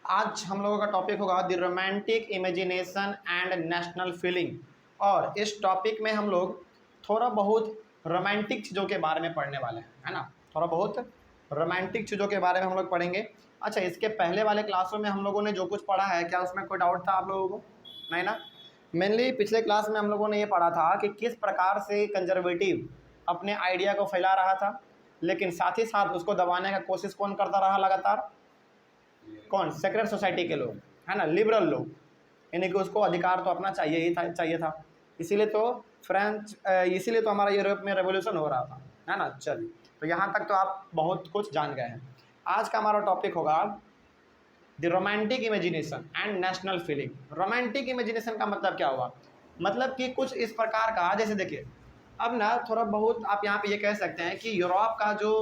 आज हम लोगों का टॉपिक होगा the romantic imagination and national feeling. और इस टॉपिक में हम लोग थोड़ा बहुत रोमांटिक चीज़ों के बारे में पढ़ने वाले हैं, है ना। थोड़ा बहुत रोमांटिक चीज़ों के बारे में हम लोग पढ़ेंगे। अच्छा, इसके पहले वाले क्लासों में हम लोगों ने जो कुछ पढ़ा है, क्या उसमें कोई डाउट था आप लोगों को? नहीं ना। मेनली पिछले क्लास में हम लोगों ने ये पढ़ा था कि किस प्रकार से कंजर्वेटिव अपने आइडिया को फैला रहा था, लेकिन साथ ही साथ उसको दबाने का कोशिश कौन करता रहा लगातार? कौन? सेक्रेट सोसाइटी के लोग, है ना, लिबरल लोग। यानी कि उसको अधिकार तो अपना चाहिए था। इसीलिए तो इसीलिए तो हमारा यूरोप में रेवोल्यूशन हो रहा था, है ना। चलिए, तो यहाँ तक तो आप बहुत कुछ जान गए हैं। आज का हमारा टॉपिक होगा the romantic imagination and national feeling. Romantic imagination का मतलब क्या हुआ? मतलब कि कुछ इस प्रकार का, जैसे देखिए, अब ना थोड़ा बहुत आप यहाँ पे ये कह सकते हैं कि यूरोप का जो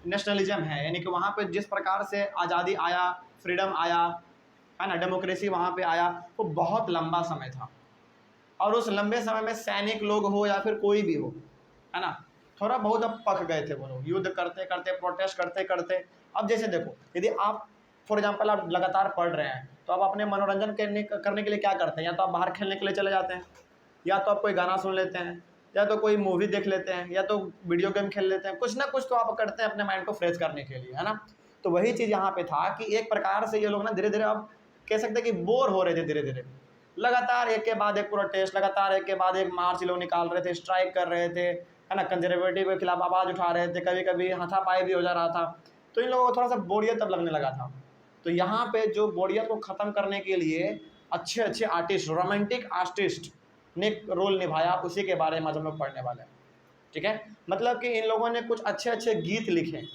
नेशनलिज्म है, यानी कि वहाँ पे जिस प्रकार से आज़ादी आया, फ्रीडम आया, है ना, डेमोक्रेसी वहाँ पे आया, वो बहुत लंबा समय था। और उस लंबे समय में सैनिक लोग हो या फिर कोई भी हो, है ना, थोड़ा बहुत अब पक गए थे वो लोग, युद्ध करते करते, प्रोटेस्ट करते करते। अब जैसे देखो, यदि आप फॉर एग्जांपल आप लगातार पढ़ रहे हैं, तो आप अपने मनोरंजन करने के लिए क्या करते हैं? या तो आप बाहर खेलने के लिए चले जाते हैं, या तो आप कोई गाना सुन लेते हैं, या तो कोई मूवी देख लेते हैं, या तो वीडियो गेम खेल लेते हैं। कुछ ना कुछ तो आप करते हैं अपने माइंड को फ्रेश करने के लिए, है ना। तो वही चीज़ यहाँ पे था कि एक प्रकार से ये लोग ना धीरे धीरे अब कह सकते हैं कि बोर हो रहे थे धीरे धीरे। लगातार एक के बाद एक प्रोटेस्ट, लगातार एक के बाद एक मार्च लोग निकाल रहे थे, स्ट्राइक कर रहे थे, है ना, कंजर्वेटिव के खिलाफ आवाज़ उठा रहे थे, कभी कभी हाथापाई भी हो जा रहा था। तो इन लोगों को थोड़ा सा बोरियत तब लगने लगा था। तो यहाँ पे जो बोरियत को ख़त्म करने के लिए अच्छे अच्छे आर्टिस्ट, रोमांटिक आर्टिस्ट ने रोल निभाया, उसी के बारे में आज हम लोग पढ़ने वाले हैं। ठीक है, मतलब कि इन लोगों ने कुछ अच्छे अच्छे गीत लिखे,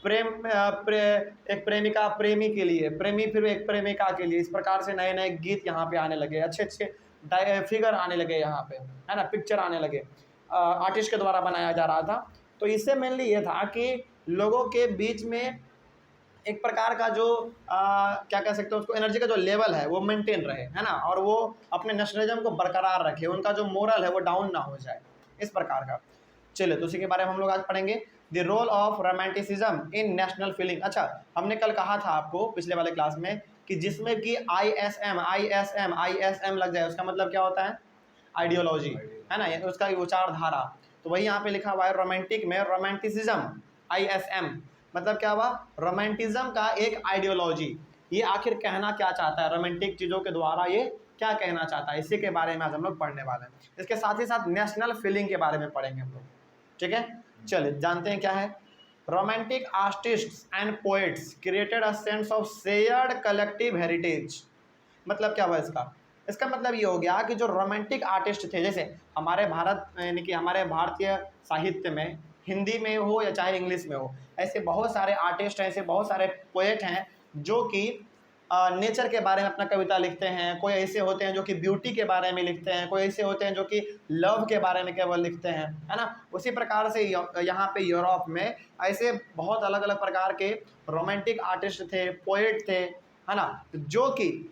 एक प्रेमिका प्रेमी के लिए, प्रेमी फिर एक प्रेमिका के लिए। इस प्रकार से नए नए गीत यहाँ पे आने लगे, अच्छे अच्छे फिगर आने लगे यहाँ पे, है ना, पिक्चर आने लगे, आर्टिस्ट के द्वारा बनाया जा रहा था। तो इससे मेनली ये था कि लोगों के बीच में एक प्रकार का जो क्या कह सकते हैं उसको, एनर्जी का जो लेवल है वो मेंटेन रहे, है ना, और वो अपने नेशनलिज्म को बरकरार रखे, उनका जो मोरल है वो डाउन ना हो जाए, इस प्रकार का। चलिए, तो उसी के बारे में हम लोग आज पढ़ेंगे, the role of romanticism in national feeling. अच्छा, हमने कल कहा था आपको पिछले वाले क्लास में कि जिसमें कि आई एस एम लग जाए, उसका मतलब क्या होता है? आइडियोलॉजी, है ना, उसका विचारधारा। तो वही यहाँ पे लिखा हुआ है, रोमांटिक में रोमांटिसिज्म, ISM मतलब क्या हुआ? रोमांटिज्म का एक आइडियोलॉजी। ये आखिर कहना क्या चाहता है रोमांटिक चीज़ों के द्वारा, ये क्या कहना चाहता है, इसी के बारे में आज हम लोग पढ़ने वाले हैं। इसके साथ ही साथ नेशनल फीलिंग के बारे में पढ़ेंगे हम लोग। ठीक है, चलिए जानते हैं क्या है। Romantic artists and poets created a sense of shared collective heritage. मतलब क्या हुआ इसका? इसका मतलब ये हो गया कि जो रोमांटिक आर्टिस्ट थे, जैसे हमारे भारत यानी कि हमारे भारतीय साहित्य में, हिंदी में हो या चाहे इंग्लिश में हो, ऐसे बहुत सारे आर्टिस्ट हैं, ऐसे बहुत सारे पोएट हैं जो कि नेचर के बारे में अपना कविता लिखते हैं। कोई ऐसे होते हैं जो कि ब्यूटी के बारे में लिखते हैं, कोई ऐसे होते हैं जो कि लव के बारे में केवल लिखते हैं, है ना। उसी प्रकार से यहाँ पे यूरोप में ऐसे बहुत अलग अलग प्रकार के रोमांटिक आर्टिस्ट थे, पोएट थे, है ना, जो कि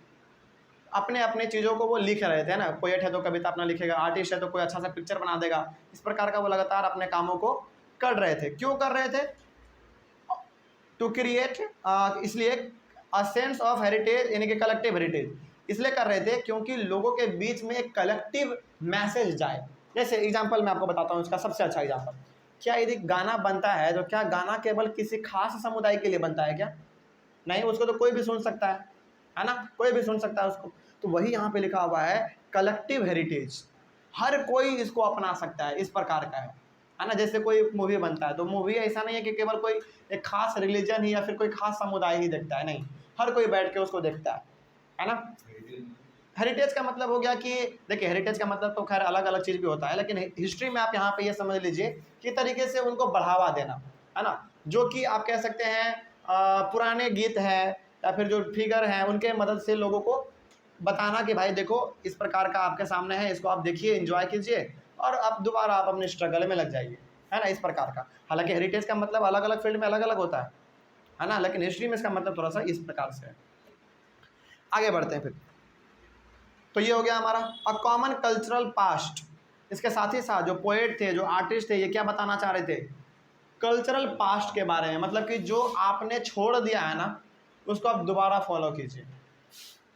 अपने अपने चीज़ों को वो लिख रहे थे, ना। पोएट है तो कविता अपना लिखेगा, आर्टिस्ट है तो कोई अच्छा सा पिक्चर बना देगा। इस प्रकार का वो लगातार अपने कामों को कर रहे थे। क्यों कर रहे थे? टू क्रिएट, इसलिए अ सेंस ऑफ हेरिटेज, यानी कि कलेक्टिव हेरिटेज, इसलिए कर रहे थे क्योंकि लोगों के बीच में एक कलेक्टिव मैसेज जाए। जैसे एग्जांपल मैं आपको बताता हूँ, इसका सबसे अच्छा एग्जांपल, क्या यदि गाना बनता है तो क्या गाना केवल किसी खास समुदाय के लिए बनता है क्या? नहीं, उसको तो कोई भी सुन सकता है ना, कोई भी सुन सकता है उसको। तो वही यहाँ पे लिखा हुआ है, कलेक्टिव हेरिटेज, हर कोई इसको अपना सकता है, इस प्रकार का है ना। जैसे कोई मूवी बनता है तो मूवी ऐसा नहीं है कि केवल कोई एक खास रिलीजन ही या फिर कोई खास समुदाय ही देखता है, नहीं, हर कोई बैठ के उसको देखता है ना। हेरिटेज का मतलब हो गया कि देखिए, हेरिटेज का मतलब तो खैर अलग अलग चीज़ भी होता है, लेकिन हिस्ट्री में आप यहाँ पे ये समझ लीजिए कि तरीके से उनको बढ़ावा देना, है ना। जो कि आप कह सकते हैं पुराने गीत हैं या फिर जो फिगर हैं, उनके मदद से लोगों को बताना कि भाई देखो, इस प्रकार का आपके सामने है, इसको आप देखिए, एंजॉय कीजिए, और आप दोबारा आप अपने स्ट्रगल में लग जाइए, है ना, इस प्रकार का। हालांकि हेरिटेज का मतलब अलग अलग फील्ड में अलग अलग होता है ना, लेकिन हिस्ट्री में इसका मतलब थोड़ा सा इस प्रकार से है। आगे बढ़ते हैं फिर। तो ये हो गया हमारा अ कॉमन कल्चरल पास्ट। इसके साथ ही साथ जो पोएट थे, जो आर्टिस्ट थे, ये क्या बताना चाह रहे थे? कल्चरल पास्ट के बारे में, मतलब कि जो आपने छोड़ दिया है ना, उसको आप दोबारा फॉलो कीजिए।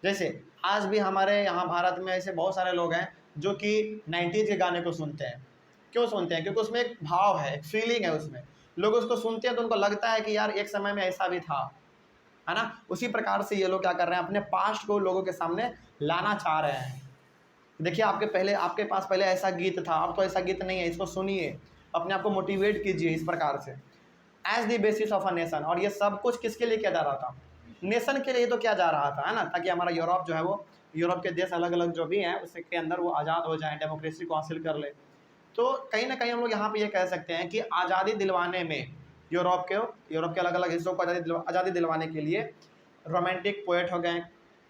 जैसे आज भी हमारे यहाँ भारत में ऐसे बहुत सारे लोग हैं जो कि 90s के गाने को सुनते हैं। क्यों सुनते हैं? क्योंकि उसमें एक भाव है, एक फीलिंग है उसमें। लोग उसको सुनते हैं तो उनको लगता है कि यार एक समय में ऐसा भी था, है ना। उसी प्रकार से ये लोग क्या कर रहे हैं, अपने पास्ट को लोगों के सामने लाना चाह रहे हैं। देखिए आपके पास पहले ऐसा गीत था, अब तो ऐसा गीत नहीं है, इसको सुनिए, अपने आप को मोटिवेट कीजिए इस प्रकार से। As the basis of a nation. और ये सब कुछ किसके लिए किया जा रहा था? नेशन के लिए तो किया जा रहा था, है ना, ताकि हमारा यूरोप जो है वो, यूरोप के देश अलग अलग जो भी हैं उसके अंदर वो आज़ाद हो जाएं, डेमोक्रेसी को हासिल कर ले। तो कहीं ना कहीं हम लोग यहाँ पे ये कह सकते हैं कि आज़ादी दिलवाने में यूरोप के अलग अलग हिस्सों को आज़ादी दिलवाने के लिए रोमांटिक पोएट हो गए,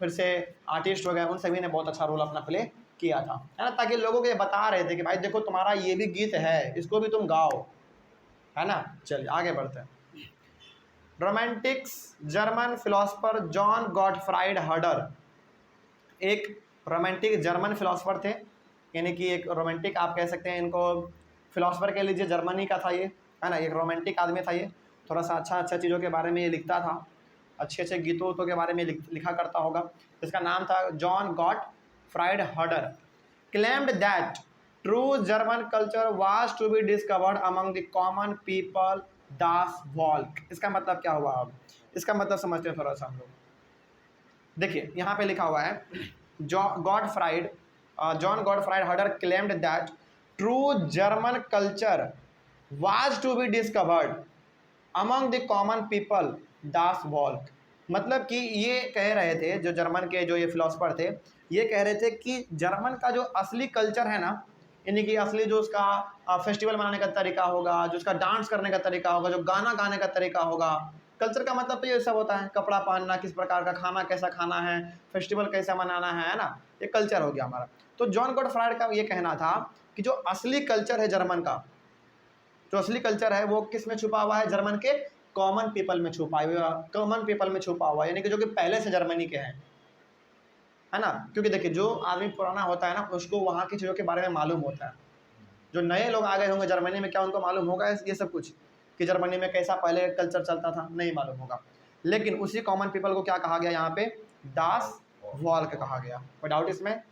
फिर से आर्टिस्ट हो गए, उन सभी ने बहुत अच्छा रोल अपना प्ले किया था, है ना, ताकि लोगों को ये बता रहे थे कि भाई देखो तुम्हारा ये भी गीत है, इसको भी तुम गाओ, है ना। चलिए आगे बढ़ते हैं। Romantics German philosopher John Gottfried हर्डर एक रोमांटिक जर्मन फिलोसफर थे, यानी कि एक रोमांटिक आप कह सकते हैं इनको, फिलोसफर कह लीजिए, जर्मनी का था ये, है ना। एक रोमांटिक आदमी था ये, थोड़ा सा अच्छा चीज़ों के बारे में ये लिखता था, अच्छे गीतों के बारे में लिखा करता होगा। इसका नाम था John Gottfried Herder. Claimed that true German culture was to be discovered among the common people दास वॉल्क। इसका मतलब क्या हुआ? अब इसका मतलब समझते हैं थोड़ा सा हम लोग। देखिए यहाँ पे लिखा हुआ है, John Gottfried Herder claimed that true German culture was to be discovered among the common people दास वॉल्क। मतलब कि ये कह रहे थे, जो जर्मन के जो ये फिलोसफर थे, ये कह रहे थे कि जर्मन का जो असली कल्चर है ना, यानी कि असली जो उसका फेस्टिवल मनाने का तरीका होगा, जो उसका डांस करने का तरीका होगा, जो गाना गाने का तरीका होगा, कल्चर का मतलब तो ये सब होता है, कपड़ा पहनना, किस प्रकार का खाना कैसा खाना है, फेस्टिवल कैसा मनाना है ना, ये कल्चर हो गया हमारा। तो जॉन गॉटफ्राइड का ये कहना था कि जो असली कल्चर है जर्मन का, जो असली कल्चर है वो किस में छुपा हुआ है? जर्मन के कॉमन पीपल में छुपा हुआ, कॉमन पीपल में छुपा हुआ, यानी कि जो कि पहले से जर्मनी के हैं, है ना। क्योंकि देखिए जो आदमी पुराना होता है ना, उसको वहाँ की चीज़ों के बारे में मालूम होता है। जो नए लोग आ गए होंगे जर्मनी में, क्या उनको मालूम होगा ये सब कुछ कि जर्मनी में कैसा पहले कल्चर चलता था? नहीं मालूम होगा। लेकिन उसी कॉमन पीपल को क्या कहा गया यहाँ पे? दास वॉल्क कहा गया। कोई डाउट इसमें?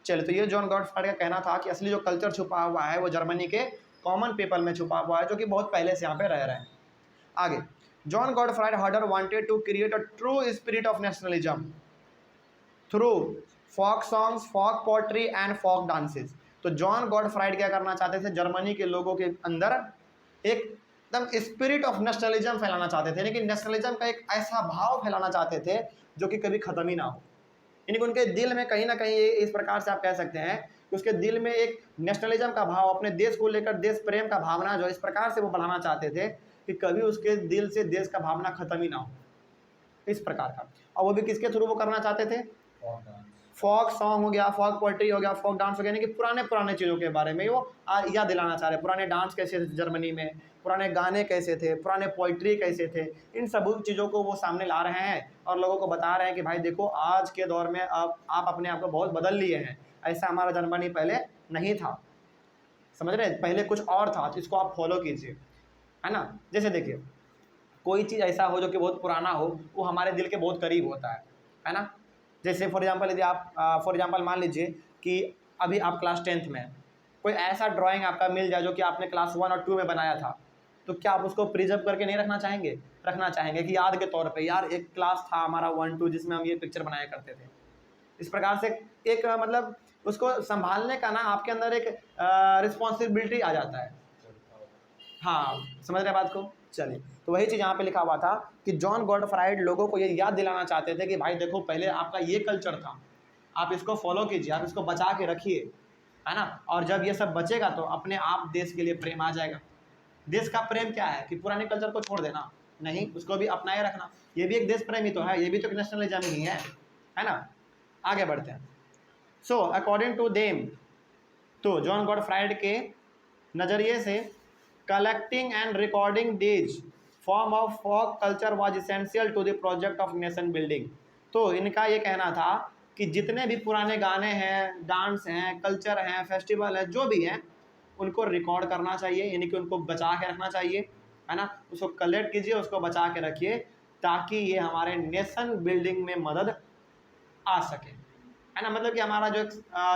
चलिए, तो ये जॉन गॉटफ्राइड का कहना था कि असली जो कल्चर छुपा हुआ है वो जर्मनी के कॉमन पीपल में छुपा हुआ है, जो कि बहुत पहले से यहाँ पे रह रहे हैं। आगे, John Gottfried Herder wanted to create a true spirit of nationalism through folk songs, folk poetry and folk dances. तो जॉन गॉटफ्राइड क्या करना चाहते थे? जर्मनी के लोगों के अंदर एक एकदम स्पिरिट ऑफ नेशनलिज्म फैलाना चाहते थे, लेकिन नेशनलिज्म का एक ऐसा भाव फैलाना चाहते थे जो कि कभी खत्म ही ना हो। यानी कि उनके दिल में कहीं ना कहीं इस प्रकार से आप कह सकते हैं कि उसके दिल में एक नेशनलिज्म का भाव, अपने देश को लेकर देश प्रेम का भावना जो इस प्रकार से वो बढ़ाना चाहते थे कि कभी उसके दिल से देश का भावना खत्म ही ना हो, इस प्रकार का। और वो भी किसके थ्रू वो करना चाहते थे? फोक सॉन्ग हो गया, फोक पोएट्री हो गया, फोक डांस हो गया, यानी कि पुराने चीज़ों के बारे में वो याद दिलाना चाह रहे। पुराने डांस कैसे थे जर्मनी में, पुराने गाने कैसे थे, पुराने पोइट्री कैसे थे, इन सब चीज़ों को वो सामने ला रहे हैं और लोगों को बता रहे हैं कि भाई देखो आज के दौर में अब आप अपने आप को बहुत बदल लिए हैं, ऐसा हमारा जर्मनी पहले नहीं था, समझ रहे हैं, पहले कुछ और था, तो इसको आप फॉलो कीजिए, है ना। जैसे देखिए कोई चीज़ ऐसा हो जो कि बहुत पुराना हो, वो हमारे दिल के बहुत करीब होता है ना। जैसे फॉर एग्जांपल यदि आप मान लीजिए कि अभी आप क्लास 10th में हैं, कोई ऐसा ड्राइंग आपका मिल जाए जो कि आपने क्लास 1 और 2 में बनाया था, तो क्या आप उसको प्रिजर्व करके नहीं रखना चाहेंगे? रखना चाहेंगे कि याद के तौर पे, यार एक क्लास था हमारा 1-2 जिसमें हम ये पिक्चर बनाया करते थे। इस प्रकार से एक मतलब उसको संभालने का ना आपके अंदर एक रिस्पॉन्सिबिलिटी आ जाता है। हाँ, समझ रहे बात को? चलिए, तो वही चीज़ यहाँ पे लिखा हुआ था कि जॉन गॉटफ्राइड लोगों को ये याद दिलाना चाहते थे कि भाई देखो पहले आपका ये कल्चर था, आप इसको फॉलो कीजिए, आप इसको बचा के रखिए, है ना। और जब ये सब बचेगा तो अपने आप देश के लिए प्रेम आ जाएगा। देश का प्रेम क्या है कि पुराने कल्चर को छोड़ देना नहीं, उसको भी अपनाए रखना, ये भी एक देश प्रेम ही तो है, ये भी तो नेशनलिज्म ही है ना। आगे बढ़ते हैं। सो अकॉर्डिंग टू देम, तो जॉन गॉटफ्राइड के नज़रिए से collecting and recording these form of folk culture was essential to the project of nation building। तो इनका ये कहना था कि जितने भी पुराने गाने हैं, डांस हैं, कल्चर हैं, फेस्टिवल है, जो भी हैं, उनको रिकॉर्ड करना चाहिए, यानी कि उनको बचा के रखना चाहिए, है ना। उसको कलेक्ट कीजिए, उसको बचा के रखिए, ताकि ये हमारे नेशन बिल्डिंग में मदद आ सके, है ना। मतलब कि हमारा जो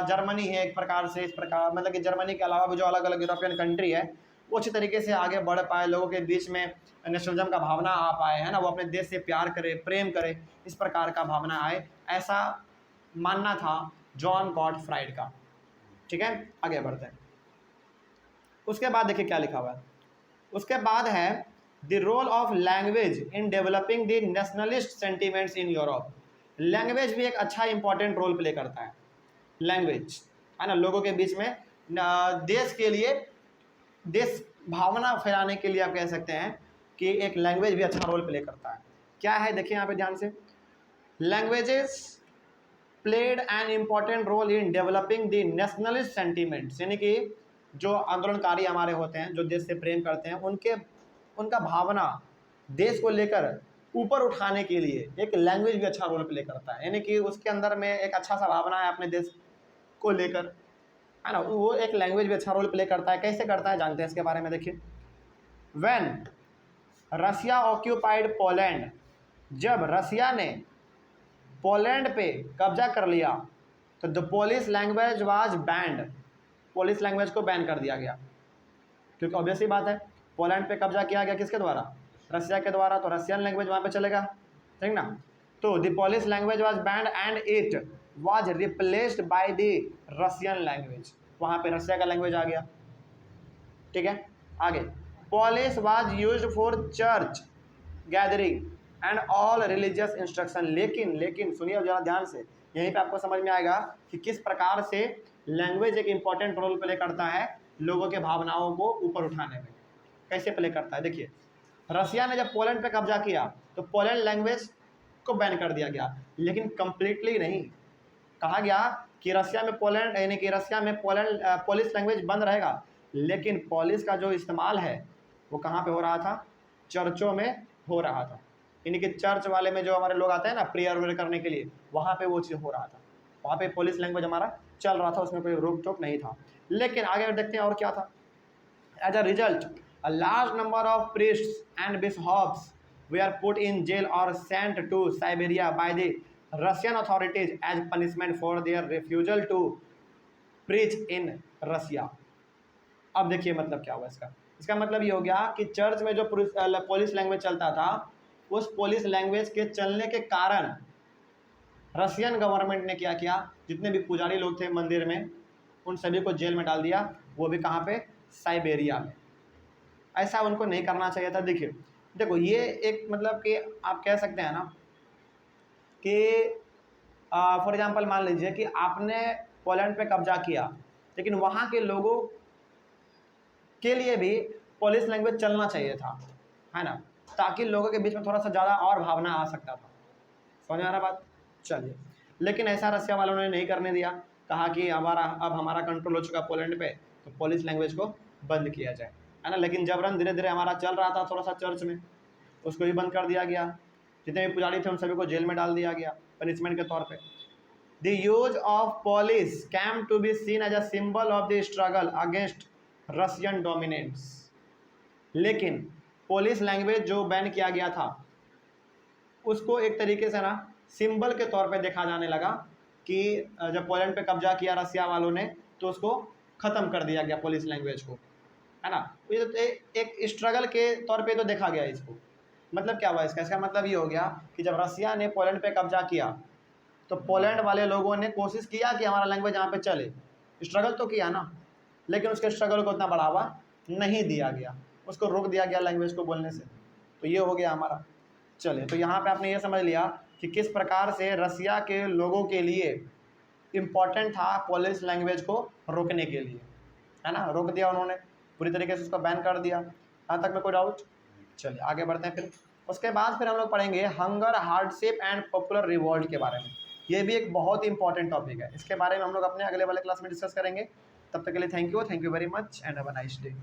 जर्मनी है एक प्रकार से, इस प्रकार मतलब कि जर्मनी के अलावा भी जो अलग अलग यूरोपियन कंट्री है वो अच्छी तरीके से आगे बढ़ पाए, लोगों के बीच में नेशनलिज्म का भावना आ पाए, है ना, वो अपने देश से प्यार करे, प्रेम करे, इस प्रकार का भावना आए, ऐसा मानना था जॉन गॉटफ्राइड का। ठीक है, आगे बढ़ते हैं। उसके बाद देखिए क्या लिखा हुआ है, उसके बाद है the role of language in developing the nationalist sentiments in Europe. Language भी एक अच्छा इंपॉर्टेंट रोल प्ले करता है, लैंग्वेज, है ना, लोगों के बीच में देश के लिए, देश भावना फैलाने के लिए आप कह सकते हैं कि एक लैंग्वेज भी अच्छा रोल प्ले करता है। क्या है देखिए यहाँ पे ध्यान से, languages played an important role in developing the nationalist sentiments, यानी कि जो आंदोलनकारी हमारे होते हैं, जो देश से प्रेम करते हैं, उनका भावना देश को लेकर ऊपर उठाने के लिए एक लैंग्वेज भी अच्छा रोल प्ले करता है, यानी कि उसके अंदर में एक अच्छा सा भावना है अपने देश को लेकर, है ना, वो एक लैंग्वेज भी अच्छा रोल प्ले करता है। कैसे करता है जानते हैं इसके बारे में, देखिए। व्हेन रसिया ऑक्यूपाइड पोलैंड, जब रसिया ने पोलैंड पे कब्जा कर लिया तो the Polish language was band, Polish language को बैन कर दिया गया, क्योंकि ऑब्वियस ही बात है पोलैंड पे कब्जा किया गया किसके द्वारा, रसिया के द्वारा, तो रशियन लैंग्वेज वहाँ पे चलेगा, ठीक ना। तो the Polish language was band and it was replaced by the Russian language, वहाँ पे रसिया का लैंग्वेज आ गया। ठीक है, आगे Polish was used for church gathering and all religious instruction. लेकिन सुनिए जरा ध्यान से, यहीं पे आपको समझ में आएगा कि किस प्रकार से लैंग्वेज एक इंपॉर्टेंट रोल प्ले करता है लोगों के भावनाओं को ऊपर उठाने में। कैसे प्ले करता है देखिए, रसिया ने जब पोलैंड पे कब्जा किया तो पोलैंड लैंग्वेज को बैन कर दिया गया, लेकिन कंप्लीटली नहीं। कहा गया कि रसिया में पोलैंड, यानी कि रसिया में पोलिश लैंग्वेज बंद रहेगा, लेकिन पोलिश का जो इस्तेमाल है वो कहाँ पे हो रहा था, चर्चों में हो रहा था, यानी कि चर्च वाले में जो हमारे लोग आते हैं ना प्रेयर वेयर करने के लिए, वहाँ पे वो चीज़ हो रहा था, वहाँ पे पोलिश लैंग्वेज हमारा चल रहा था, उसमें कोई रोक टोक नहीं था। लेकिन आगे देखते हैं और क्या था। As a result a large number of priests and bishops were put in jail or sent to Siberia by the Russian authorities as punishment for their refusal to preach in Russia। अब देखिए मतलब क्या हुआ इसका मतलब ये हो गया कि चर्च में जो पोलिश लैंग्वेज चलता था, उस पोलिश लैंग्वेज के चलने के कारण रशियन गवर्नमेंट ने क्या किया, जितने भी पुजारी लोग थे मंदिर में उन सभी को जेल में डाल दिया, वो भी कहाँ पे, साइबेरिया में। ऐसा उनको नहीं करना चाहिए था। देखो ये एक मतलब कि आप कह सकते हैं ना कि फॉर एग्जांपल मान लीजिए कि आपने पोलैंड पे कब्जा किया, लेकिन वहाँ के लोगों के लिए भी पोलिश लैंग्वेज चलना चाहिए था, है ना, ताकि लोगों के बीच में थोड़ा सा ज़्यादा और भावना आ सकता था। समझ आ रहा बात, चलिए। लेकिन ऐसा रसिया वालों ने नहीं करने दिया, कहा कि अब हमारा कंट्रोल हो चुका पोलैंड पे, तो पोलिश लैंग्वेज को बंद किया जाए, है ना। लेकिन जबरन धीरे धीरे हमारा चल रहा था थोड़ा सा चर्च में, उसको भी बंद कर दिया गया, जितने भी पुजारी थे उन सभी को जेल में डाल दिया गया पनिशमेंट के तौर पे। The use of Polish came to be seen as a symbol of the struggle against Russian dominance. लेकिन पोलिश लैंग्वेज जो बैन किया गया था उसको एक तरीके से ना सिंबल के तौर पे देखा जाने लगा कि जब पोलैंड पे कब्जा किया रसिया वालों ने तो उसको ख़त्म कर दिया गया पोलिश लैंग्वेज को, है ना। ये तो एक स्ट्रगल के तौर पे तो देखा गया इसको। मतलब क्या हुआ इसका मतलब ये हो गया कि जब रसिया ने पोलैंड पे कब्जा किया तो पोलैंड वाले लोगों ने कोशिश किया कि हमारा लैंग्वेज यहाँ पे चले, स्ट्रगल तो किया ना, लेकिन उसके स्ट्रगल को उतना बढ़ावा नहीं दिया गया, उसको रोक दिया गया लैंग्वेज को बोलने से। तो ये हो गया हमारा। चलिए, तो यहाँ पे आपने ये समझ लिया कि किस प्रकार से रसिया के लोगों के लिए इम्पॉर्टेंट था पोलिश लैंग्वेज को रोकने के लिए, है ना, रोक दिया उन्होंने, पूरी तरीके से उसको बैन कर दिया। यहाँ तक में कोई डाउट? चलिए आगे बढ़ते हैं। फिर उसके बाद फिर हम लोग पढ़ेंगे hunger, hardship and popular revolt के बारे में। ये भी एक बहुत इंपॉर्टेंट टॉपिक है, इसके बारे में हम लोग अपने अगले वाले क्लास में डिस्कस करेंगे। तब तक के लिए thank you very much and have a nice day.